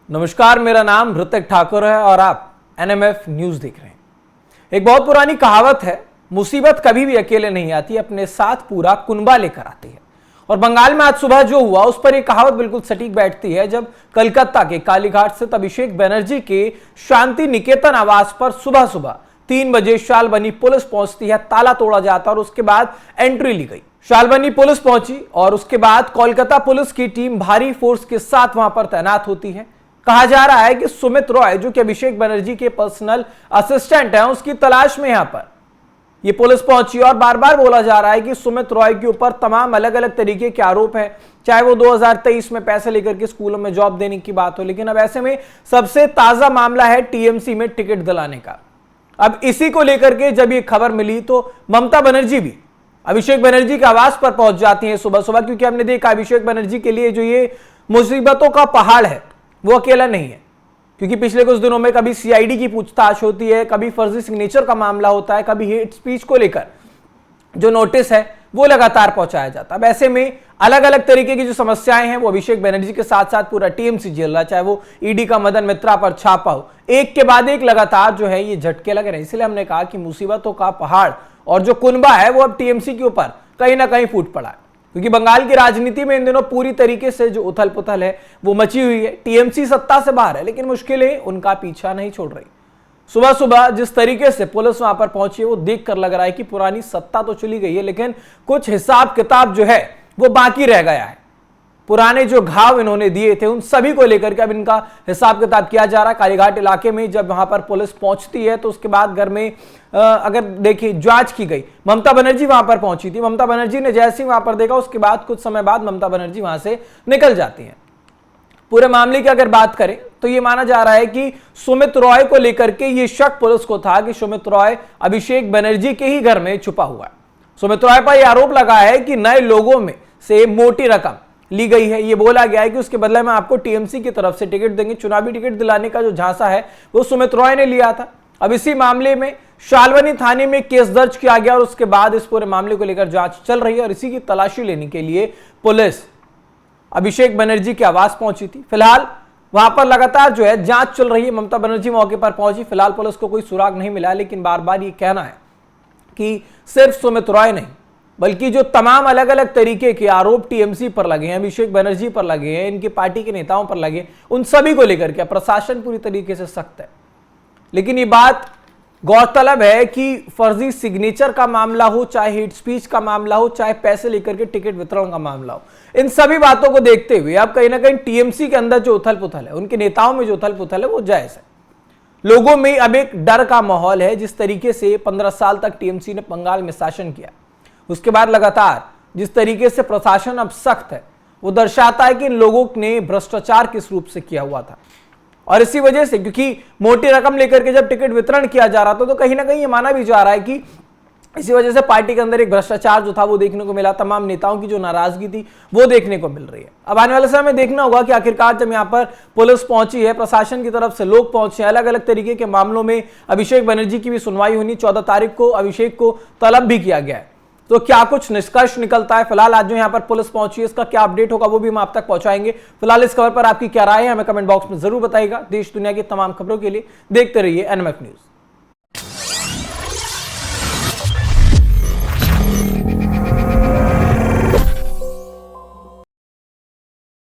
नमस्कार, मेरा नाम ऋतिक ठाकुर है और आप एनएमएफ न्यूज देख रहे हैं। एक बहुत पुरानी कहावत है, मुसीबत कभी भी अकेले नहीं आती, अपने साथ पूरा कुनबा लेकर आती है। और बंगाल में आज सुबह जो हुआ उस पर यह कहावत बिल्कुल सटीक बैठती है, जब कलकत्ता के कालीघाट स्थित अभिषेक बनर्जी के शांति निकेतन आवास पर सुबह सुबह 3 बजे शालबनी पुलिस पहुंचती है, ताला तोड़ा जाता और उसके बाद एंट्री ली गई। शालबनी पुलिस पहुंची और उसके बाद कोलकाता पुलिस की टीम भारी फोर्स के साथ वहां पर तैनात होती है। कहा जा रहा है कि सुमित रॉय, जो कि अभिषेक बनर्जी के पर्सनल असिस्टेंट हैं, उसकी तलाश में यहां पर यह पुलिस पहुंची और बार बार बोला जा रहा है कि सुमित रॉय के ऊपर तमाम अलग अलग तरीके के आरोप हैं, चाहे वो 2023 में पैसे लेकर के स्कूलों में जॉब देने की बात हो। लेकिन अब ऐसे में सबसे ताजा मामला है टीएमसी में टिकट दिलाने का। अब इसी को लेकर के जब ये खबर मिली तो ममता बनर्जी भी अभिषेक बनर्जी के आवास पर पहुंच जाती है सुबह सुबह, क्योंकि हमने देखा अभिषेक बनर्जी के लिए जो ये मुसीबतों का पहाड़ है वो अकेला नहीं है। क्योंकि पिछले कुछ दिनों में कभी सीआईडी की पूछताछ होती है, कभी फर्जी सिग्नेचर का मामला होता है, कभी हेट स्पीच को लेकर जो नोटिस है वो लगातार पहुंचाया जाता है। अब ऐसे में अलग अलग तरीके की जो समस्याएं हैं वो अभिषेक बनर्जी के साथ साथ पूरा टीएमसी झेल रहा है, चाहे वो ईडी का मदन मित्रा पर छापा हो, एक के बाद एक लगातार जो है ये झटके लग रहे हैं। इसलिए हमने कहा कि मुसीबतों का पहाड़ और जो कुनबा है वो अब टीएमसी के ऊपर कहीं ना कहीं फूट पड़ा है। क्योंकि बंगाल की राजनीति में इन दिनों पूरी तरीके से जो उथल पुथल है वो मची हुई है। टीएमसी सत्ता से बाहर है, लेकिन मुश्किलें उनका पीछा नहीं छोड़ रही। सुबह सुबह जिस तरीके से पुलिस वहां पर पहुंची है वो देखकर लग रहा है कि पुरानी सत्ता तो चली गई है, लेकिन कुछ हिसाब किताब जो है वो बाकी रह गया है। पुराने जो घाव इन्होंने दिए थे उन सभी को लेकर के अब इनका हिसाब किताब किया जा रहा है। कालीघाट इलाके में जब वहां पर पुलिस पहुंचती है तो उसके बाद घर में अगर देखिए जांच की गई, ममता बनर्जी वहां पर पहुंची थी। ममता बनर्जी ने जैसे ही वहां पर देखा उसके बाद कुछ समय बाद ममता बनर्जी वहां से निकल जाती हैं। पूरे मामले की अगर बात करें तो यह माना जा रहा है कि सुमित रॉय को लेकर के यह शक पुलिस को था कि सुमित रॉय अभिषेक बनर्जी के ही घर में छुपा हुआ है। सुमित रॉय पर यह आरोप लगा है कि नए लोगों में से मोटी रकम ली गई है। यह बोला गया है कि उसके बदले में आपको टीएमसी की तरफ से टिकट देंगे। चुनावी टिकट दिलाने का जो झांसा है वो सुमित रॉय ने लिया था। अब इसी मामले में शालबनी थाने में केस दर्ज किया गया और उसके बाद इस पूरे मामले को लेकर जांच चल रही है और इसी की तलाशी लेने के लिए पुलिस अभिषेक बनर्जी के आवास पहुंची थी। फिलहाल वहां पर लगातार जो है जांच चल रही है। ममता बनर्जी मौके पर पहुंची, फिलहाल पुलिस को कोई सुराग नहीं मिला, लेकिन बार बार ये कहना है कि सिर्फ सुमित रॉय नहीं बल्कि जो तमाम अलग अलग तरीके के आरोप टीएमसी पर लगे हैं, अभिषेक बनर्जी पर लगे हैं, इनकी पार्टी के नेताओं पर लगे, उन सभी को लेकर के प्रशासन पूरी तरीके से सख्त है। लेकिन ये बात गौरतलब है कि फर्जी सिग्नेचर का मामला हो, चाहे हेट स्पीच का मामला हो, चाहे पैसे लेकर के टिकट वितरण का मामला हो, इन सभी बातों को देखते हुए अब कहीं ना कहीं टीएमसी के अंदर जो उथल पुथल है, उनके नेताओं में जो उथल पुथल है वो जायज है। लोगों में अब एक डर का माहौल है। जिस तरीके से 15 साल तक टीएमसी ने बंगाल में शासन किया, उसके बाद लगातार जिस तरीके से प्रशासन अब सख्त है वो दर्शाता है कि इन लोगों ने भ्रष्टाचार किस रूप से किया हुआ था। और इसी वजह से क्योंकि मोटी रकम लेकर के जब टिकट वितरण किया जा रहा था तो कहीं ना कहीं ये माना भी जा रहा है कि इसी वजह से पार्टी के अंदर एक भ्रष्टाचार जो था वो देखने को मिला। तमाम नेताओं की जो नाराजगी थी वो देखने को मिल रही है। अब आने वाले समय में देखना होगा कि आखिरकार जब यहाँ पर पुलिस पहुंची है, प्रशासन की तरफ से लोग पहुंचे, अलग अलग तरीके के मामलों में अभिषेक बनर्जी की भी सुनवाई होनी। 14 तारीख को अभिषेक को तलब भी किया गया है, तो क्या कुछ निष्कर्ष निकलता है। फिलहाल आज जो यहां पर पुलिस पहुंची है इसका क्या अपडेट होगा वो भी हम आप तक पहुंचाएंगे। फिलहाल इस खबर पर आपकी क्या राय है हमें कमेंट बॉक्स में जरूर बताइएगा। देश दुनिया की तमाम खबरों के लिए देखते रहिए एनएमएफ न्यूज।